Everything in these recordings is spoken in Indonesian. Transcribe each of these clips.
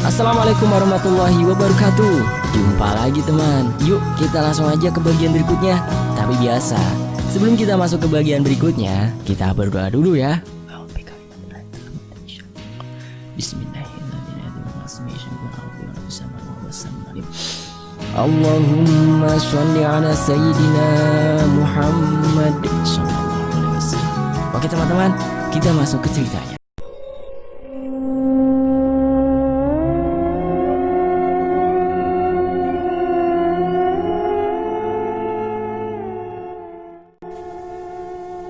Assalamualaikum warahmatullahi wabarakatuh. Jumpa lagi teman. Yuk kita langsung aja ke bagian berikutnya. Tapi biasa, sebelum kita masuk ke bagian berikutnya, kita berdoa dulu ya. Bismillahirrahmanirrahim. Allahumma sholli ala sayyidina Muhammad sallallahu alaihi wasallam. Oke teman-teman, kita masuk ke ceritanya.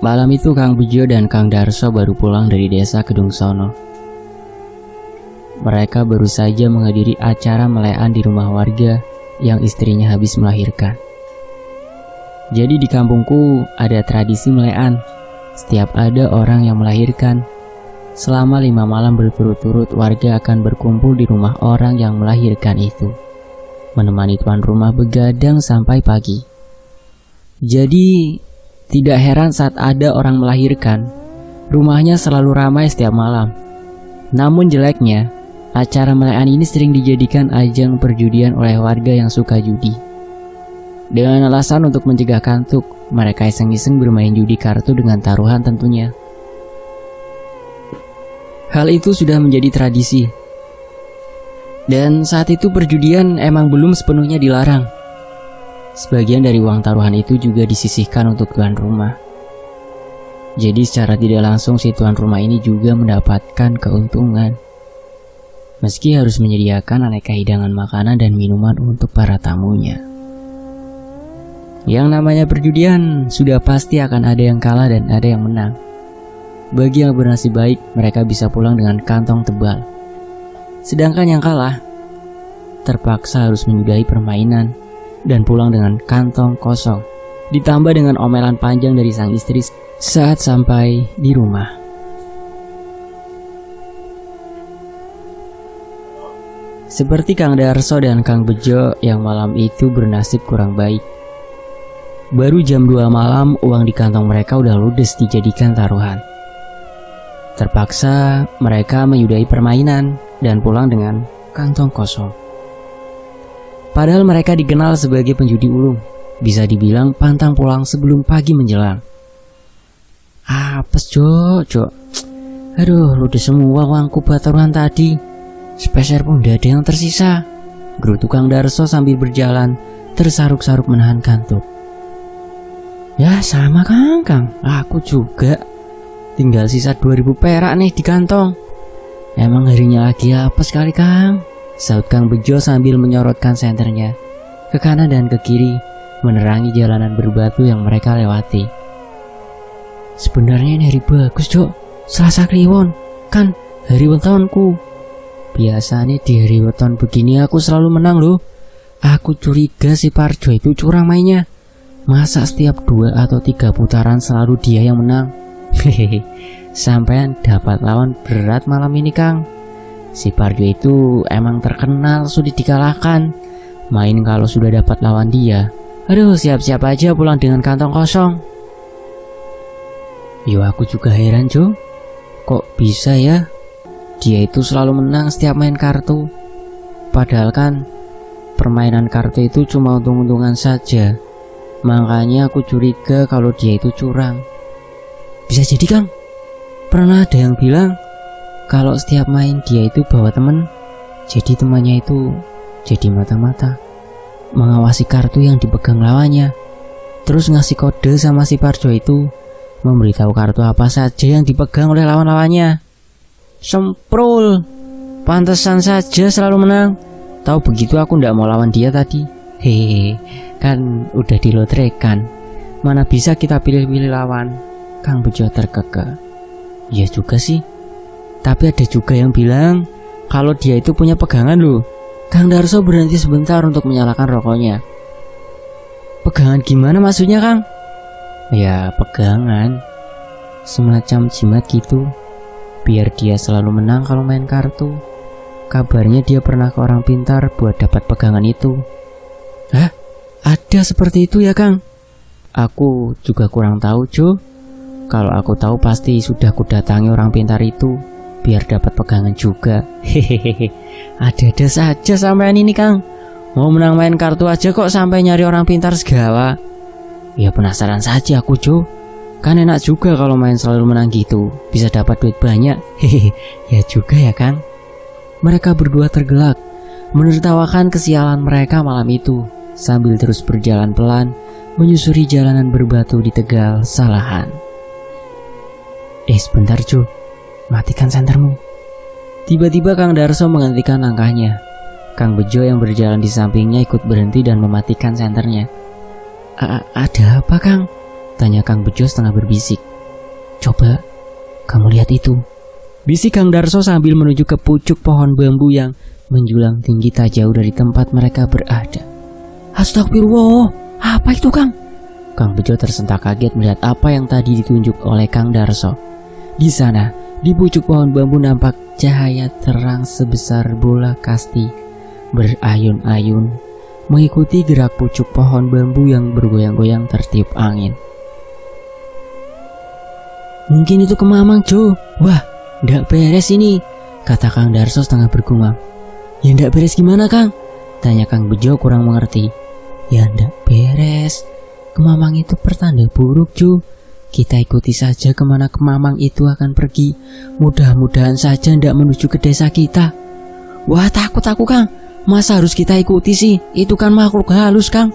Malam itu Kang Bejo dan Kang Darso baru pulang dari desa Kedung Sono. Mereka baru saja menghadiri acara melean di rumah warga yang istrinya habis melahirkan. Jadi di kampungku ada tradisi melean. Setiap ada orang yang melahirkan, selama 5 malam berturut-turut warga akan berkumpul di rumah orang yang melahirkan itu, menemani tuan rumah begadang sampai pagi. Jadi tidak heran saat ada orang melahirkan, rumahnya selalu ramai setiap malam. Namun jeleknya, acara melean ini sering dijadikan ajang perjudian oleh warga yang suka judi. Dengan alasan untuk mencegah kantuk, mereka iseng-iseng bermain judi kartu dengan taruhan tentunya. Hal itu sudah menjadi tradisi. Dan saat itu perjudian emang belum sepenuhnya dilarang. Sebagian dari uang taruhan itu juga disisihkan untuk tuan rumah. Jadi secara tidak langsung si tuan rumah ini juga mendapatkan keuntungan. Meski harus menyediakan aneka hidangan makanan dan minuman untuk para tamunya. Yang namanya perjudian sudah pasti akan ada yang kalah dan ada yang menang. Bagi yang bernasib baik, mereka bisa pulang dengan kantong tebal. Sedangkan yang kalah terpaksa harus menyudahi permainan dan pulang dengan kantong kosong, ditambah dengan omelan panjang dari sang istri saat sampai di rumah. Seperti Kang Darso dan Kang Bejo yang malam itu bernasib kurang baik. Baru jam 2 malam uang di kantong mereka udah ludes dijadikan taruhan. Terpaksa mereka menyudahi permainan dan pulang dengan kantong kosong. Padahal mereka dikenal sebagai penjudi ulung, bisa dibilang pantang pulang sebelum pagi menjelang. Apes Cok. Aduh, ludes semua uangku buat taruhan tadi. Sepeser pun tidak ada yang tersisa. Gerutu Kang Darso sambil berjalan, tersaruk-saruk menahan kantuk. Ya sama Kang, aku juga. Tinggal sisa 2000 perak nih di kantong. Emang harinya lagi apes kali Kang, saut Kang Bejo sambil menyorotkan senternya ke kanan dan ke kiri, menerangi jalanan berbatu yang mereka lewati. Sebenarnya ini hari bagus Cok, Selasa Kliwon, kan hari wetonku. Biasanya di hari weton begini aku selalu menang loh. Aku curiga si Parjo itu curang mainnya. Masa setiap 2 atau 3 putaran selalu dia yang menang? Hehehe, sampean dapat lawan berat malam ini Kang. Si Parjo itu emang terkenal sulit dikalahkan. Main kalau sudah dapat lawan dia, aduh siap-siap aja pulang dengan kantong kosong. Yo aku juga heran Jo, kok bisa ya dia itu selalu menang setiap main kartu. Padahal kan permainan kartu itu cuma untung-untungan saja. Makanya aku curiga kalau dia itu curang. Bisa jadi Kang, pernah ada yang bilang kalau setiap main dia itu bawa temen, jadi temannya itu jadi mata-mata mengawasi kartu yang dipegang lawannya, terus ngasih kode sama si Parjo itu, memberitahu kartu apa saja yang dipegang oleh lawan-lawannya. Semprul, pantesan saja selalu menang. Tahu begitu aku ndak mau lawan dia tadi. Hehehe, kan udah dilotrekan, mana bisa kita pilih-pilih lawan. Kang Bejo terkekeh. Iya juga sih, tapi ada juga yang bilang kalau dia itu punya pegangan loh. Kang Darso berhenti sebentar untuk menyalakan rokoknya. Pegangan gimana maksudnya Kang? Ya pegangan, semacam jimat gitu, biar dia selalu menang kalau main kartu. Kabarnya dia pernah ke orang pintar buat dapat pegangan itu. Hah? Ada seperti itu ya Kang? Aku juga kurang tahu Jo. Kalau aku tahu pasti sudah kudatangi orang pintar itu. biar dapat pegangan juga. Hehehe, ada-ada saja sampean ini Kang. Mau menang main kartu aja kok sampai nyari orang pintar segala. Ya penasaran saja aku Jo. Kan enak juga kalau main selalu menang gitu, bisa dapat duit banyak. Hehehe, ya juga ya Kang. Mereka berdua tergelak, menertawakan kesialan mereka malam itu, sambil terus berjalan pelan, menyusuri jalanan berbatu di Tegal, Salahan. Sebentar Jo, matikan sentermu. Tiba-tiba Kang Darso menghentikan langkahnya. Kang Bejo yang berjalan di sampingnya ikut berhenti dan mematikan senternya. Ada apa Kang? Tanya Kang Bejo setengah berbisik. Coba, kamu lihat itu. Bisik Kang Darso sambil menuju ke pucuk pohon bambu yang menjulang tinggi tak jauh dari tempat mereka berada. Astagfirullah, apa itu Kang? Kang Bejo tersentak kaget melihat apa yang tadi ditunjuk oleh Kang Darso. Di sana, di pucuk pohon bambu nampak cahaya terang sebesar bola kasti berayun-ayun mengikuti gerak pucuk pohon bambu yang bergoyang-goyang tertiup angin. Mungkin itu kemamang Jo. Wah, ndak beres ini, kata Kang Darso setengah bergumam. Ya ndak beres gimana Kang? Tanya Kang Bejo kurang mengerti. Ya ndak beres, kemamang itu pertanda buruk Jo. Kita ikuti saja kemana kemamang itu akan pergi. Mudah-mudahan saja ndak menuju ke desa kita. Wah takut aku Kang. Masa harus kita ikuti sih? Itu kan makhluk halus Kang.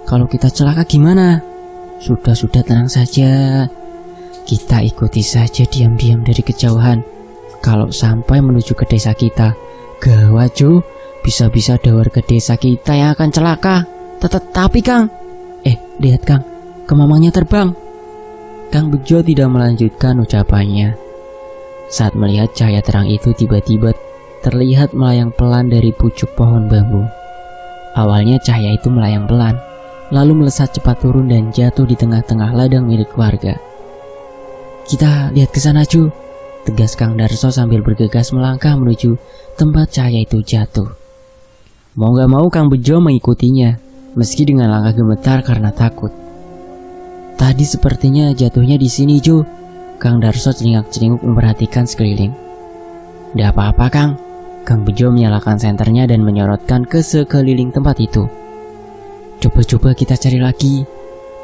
Kalau kita celaka gimana? Sudah tenang saja. Kita ikuti saja diam-diam dari kejauhan. Kalau sampai menuju ke desa kita, gawat Jo. Bisa-bisa ada warga desa kita yang akan celaka. Tapi Kang, lihat Kang, kemamangnya terbang. Kang Bejo tidak melanjutkan ucapannya. Saat melihat cahaya terang itu tiba-tiba terlihat melayang pelan dari pucuk pohon bambu. Awalnya cahaya itu melayang pelan, lalu melesat cepat turun dan jatuh di tengah-tengah ladang milik warga. Kita lihat ke sana Jo, tegas Kang Darso sambil bergegas melangkah menuju tempat cahaya itu jatuh. Mau gak mau Kang Bejo mengikutinya, meski dengan langkah gemetar karena takut. Tadi sepertinya jatuhnya di sini Jo. Kang Darso celingak-celinguk memperhatikan sekeliling. Nggak apa-apa Kang. Kang Bejo menyalakan senternya dan menyorotkan ke sekeliling tempat itu. Coba-coba kita cari lagi.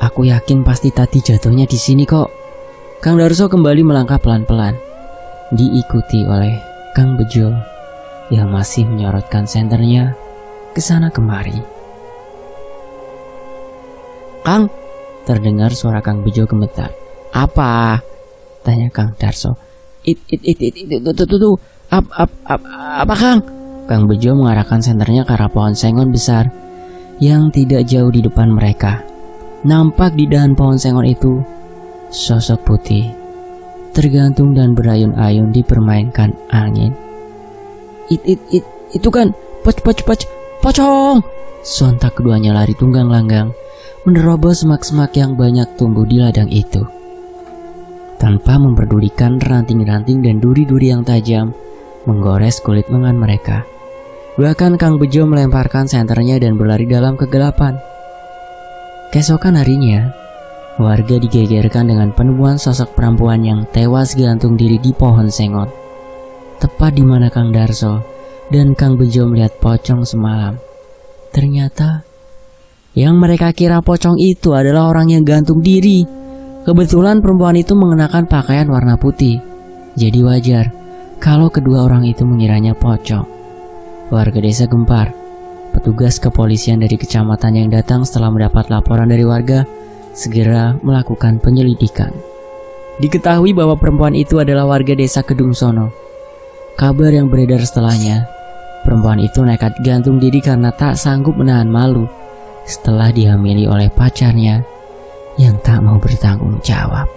Aku yakin pasti tadi jatuhnya di sini kok. Kang Darso kembali melangkah pelan-pelan, diikuti oleh Kang Bejo yang masih menyorotkan senternya ke sana kemari. Kang, terdengar suara Kang Bejo gemetar. Apa? Tanya Kang Darso. Itu apa Kang? Kang Bejo mengarahkan senternya ke arah pohon sengon besar yang tidak jauh di depan mereka. Nampak di dahan pohon sengon itu sosok putih tergantung dan berayun-ayun dipermainkan angin. Itu kan pocong. Sontak keduanya lari tunggang langgang menerobos semak-semak yang banyak tumbuh di ladang itu. Tanpa memperdulikan ranting-ranting dan duri-duri yang tajam menggores kulit lengan mereka. Bahkan Kang Bejo melemparkan senternya dan berlari dalam kegelapan. Keesokan harinya, warga digegerkan dengan penemuan sosok perempuan yang tewas gantung diri di pohon sengon, tepat di mana Kang Darso dan Kang Bejo melihat pocong semalam. Ternyata yang mereka kira pocong itu adalah orang yang gantung diri. Kebetulan perempuan itu mengenakan pakaian warna putih, jadi wajar kalau kedua orang itu mengiranya pocong. Warga desa gempar. Petugas kepolisian dari kecamatan yang datang setelah mendapat laporan dari warga segera melakukan penyelidikan. Diketahui bahwa perempuan itu adalah warga desa Kedung Sono. Kabar yang beredar setelahnya, perempuan itu nekat gantung diri karena tak sanggup menahan malu setelah dihamili oleh pacarnya yang tak mau bertanggung jawab.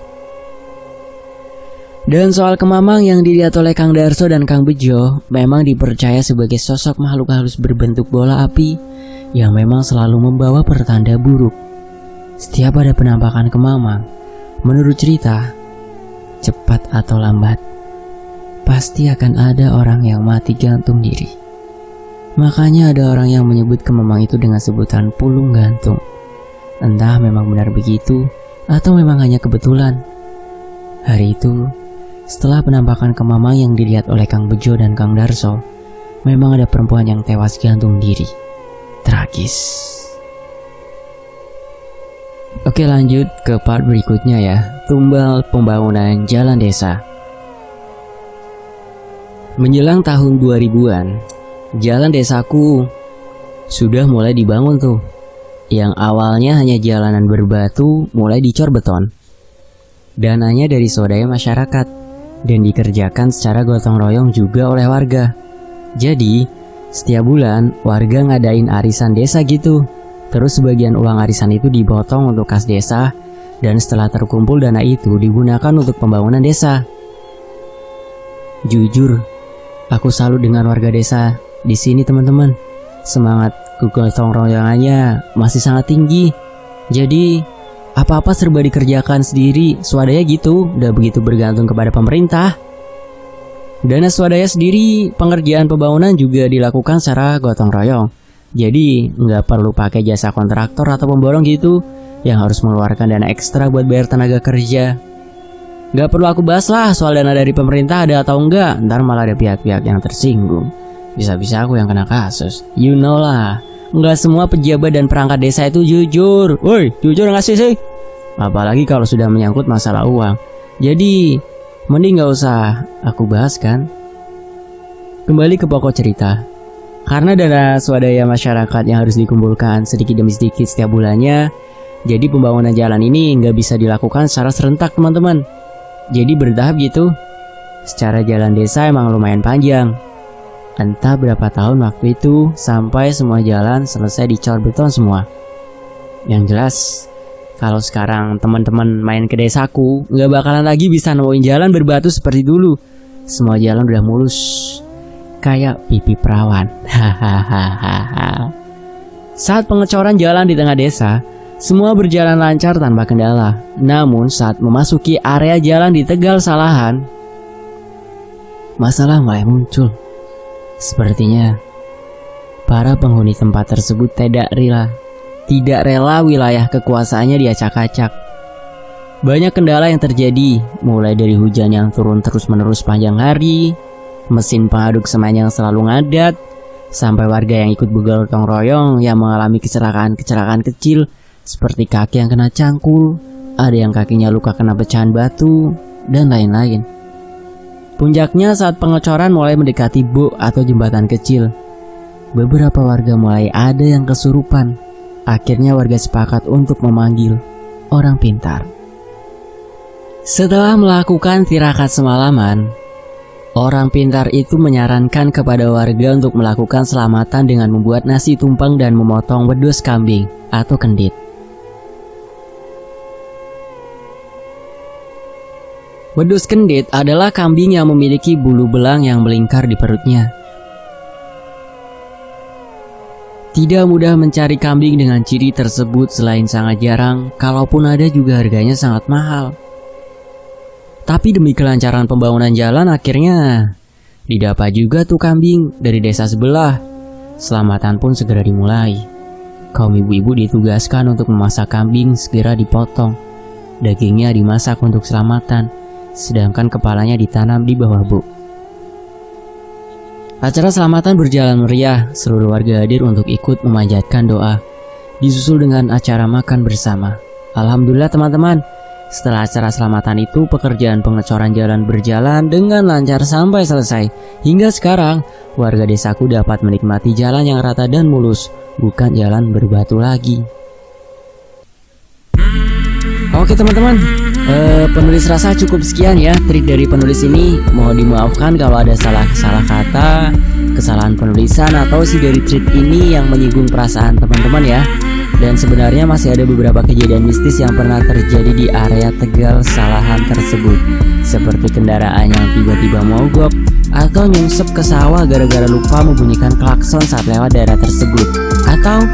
Dan soal kemamang yang dilihat oleh Kang Darso dan Kang Bejo memang dipercaya sebagai sosok makhluk halus berbentuk bola api yang memang selalu membawa pertanda buruk. Setiap ada penampakan kemamang, menurut cerita, cepat atau lambat, pasti akan ada orang yang mati gantung diri. Makanya ada orang yang menyebut kemamang itu dengan sebutan pulung gantung. Entah memang benar begitu atau memang hanya kebetulan. Hari itu, Setelah penampakan kemamang yang dilihat oleh Kang Bejo dan Kang Darso, memang ada perempuan yang tewas gantung diri. Tragis. Oke, lanjut ke part berikutnya ya. Tumbal pembangunan jalan desa. Menjelang tahun 2000-an, jalan desaku sudah mulai dibangun tuh. Yang awalnya hanya jalanan berbatu mulai dicor beton. Dananya dari swadaya masyarakat dan dikerjakan secara gotong royong juga oleh warga. Jadi, setiap bulan warga ngadain arisan desa gitu. Terus sebagian uang arisan itu dipotong untuk kas desa, dan setelah terkumpul dana itu digunakan untuk pembangunan desa. Jujur, aku salut dengan warga desa di sini teman-teman. Semangat gotong royongannya masih sangat tinggi. Jadi, apa-apa serba dikerjakan sendiri, swadaya gitu, udah begitu bergantung kepada pemerintah. Dana swadaya sendiri, pengerjaan pembangunan juga dilakukan secara gotong royong. Jadi nggak perlu pakai jasa kontraktor atau pemborong gitu, yang harus mengeluarkan dana ekstra buat bayar tenaga kerja. Nggak perlu aku bahas lah soal dana dari pemerintah ada atau enggak, ntar malah ada pihak-pihak yang tersinggung. Bisa-bisa aku yang kena kasus. You know lah, nggak semua pejabat dan perangkat desa itu jujur. Woi, jujur nggak sih? Apalagi kalau sudah menyangkut masalah uang. Jadi, mending nggak usah aku bahas kan. Kembali ke pokok cerita. Karena dana swadaya masyarakat yang harus dikumpulkan sedikit demi sedikit setiap bulannya, jadi pembangunan jalan ini nggak bisa dilakukan secara serentak teman-teman. Jadi bertahap gitu. Secara jalan desa emang lumayan panjang. Entah berapa tahun waktu itu sampai semua jalan selesai dicor beton semua. Yang jelas, kalau sekarang teman-teman main ke desaku, nggak bakalan lagi bisa nemuin jalan berbatu seperti dulu. Semua jalan udah mulus, kayak pipi perawan. Hahaha. Saat pengecoran jalan di tengah desa, semua berjalan lancar tanpa kendala. Namun saat memasuki area jalan di Tegal Salahan, masalah mulai muncul. Sepertinya para penghuni tempat tersebut tidak rela wilayah kekuasaannya diacak-acak. Banyak kendala yang terjadi, mulai dari hujan yang turun terus-menerus panjang hari, mesin pengaduk semen yang selalu ngadat, sampai warga yang ikut bergotong royong yang mengalami kecelakaan kecil seperti kaki yang kena cangkul, ada yang kakinya luka kena pecahan batu, dan lain-lain. Puncaknya saat pengecoran mulai mendekati bok atau jembatan kecil. Beberapa warga mulai ada yang kesurupan. Akhirnya warga sepakat untuk memanggil orang pintar. Setelah melakukan tirakat semalaman, orang pintar itu menyarankan kepada warga untuk melakukan selamatan dengan membuat nasi tumpeng dan memotong wedus kambing atau kendit. Wedus kendit adalah kambing yang memiliki bulu belang yang melingkar di perutnya. Tidak mudah mencari kambing dengan ciri tersebut selain sangat jarang, kalaupun ada juga harganya sangat mahal. Tapi demi kelancaran pembangunan jalan akhirnya didapat juga tuh kambing dari desa sebelah. Selamatan pun segera dimulai. Kaum ibu-ibu ditugaskan untuk memasak kambing segera dipotong. Dagingnya dimasak untuk selamatan, sedangkan kepalanya ditanam di bawah buk. Acara selamatan berjalan meriah, seluruh warga hadir untuk ikut memanjatkan doa, disusul dengan acara makan bersama. Alhamdulillah teman-teman, setelah acara selamatan itu pekerjaan pengecoran jalan berjalan dengan lancar sampai selesai. Hingga sekarang, warga desaku dapat menikmati jalan yang rata dan mulus, bukan jalan berbatu lagi. Oke teman-teman, penulis rasa cukup sekian ya trik dari penulis ini. Mohon dimaafkan kalau ada salah kata, kesalahan penulisan atau isi dari trik ini yang menyinggung perasaan teman-teman ya. Dan sebenarnya masih ada beberapa kejadian mistis yang pernah terjadi di area Tegal Salahan tersebut, seperti kendaraan yang tiba-tiba mogok atau nyungsep ke sawah gara-gara lupa membunyikan klakson saat lewat daerah tersebut, atau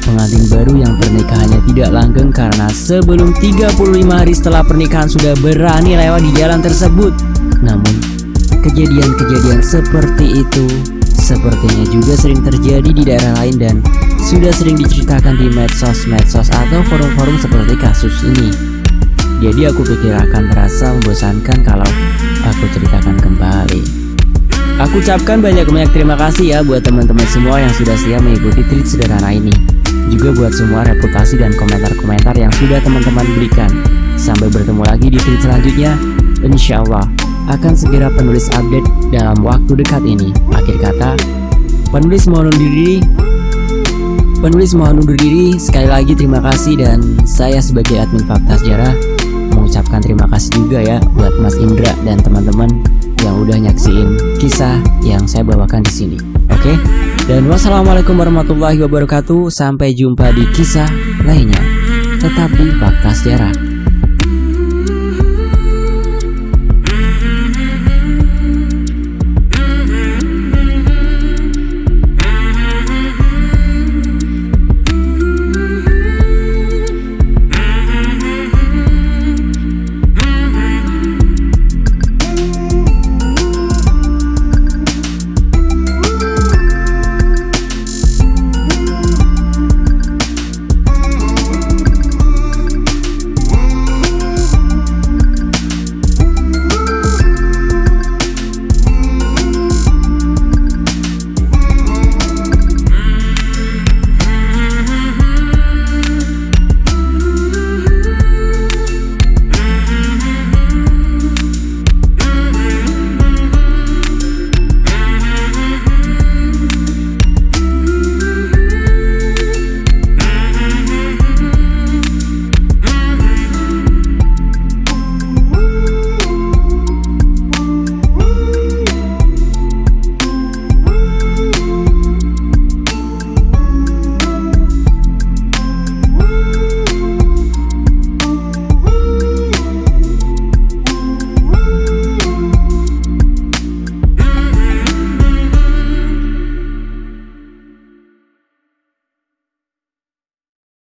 pengantin baru yang pernikahannya tidak langgeng karena sebelum 35 hari setelah pernikahan sudah berani lewat di jalan tersebut. Namun, kejadian-kejadian seperti itu sepertinya juga sering terjadi di daerah lain dan sudah sering diceritakan di medsos atau forum-forum seperti kasus ini. Jadi aku pikir akan terasa membosankan kalau aku ceritakan kembali. Aku ucapkan banyak terima kasih ya buat teman-teman semua yang sudah siap mengikuti tweet sederhana ini. Juga buat semua reputasi dan komentar-komentar yang sudah teman-teman berikan. Sampai bertemu lagi di tweet selanjutnya. Insya Allah akan segera penulis update dalam waktu dekat ini. Akhir kata, penulis mohon undur diri. Sekali lagi terima kasih, dan saya sebagai admin Fakta Sejarah mengucapkan terima kasih juga ya buat Mas Indra dan teman-teman yang udah nyaksiin kisah yang saya bawakan di sini. Oke? Dan wassalamualaikum warahmatullahi wabarakatuh. Sampai jumpa di kisah lainnya. Tetap di Fakta Sejarah.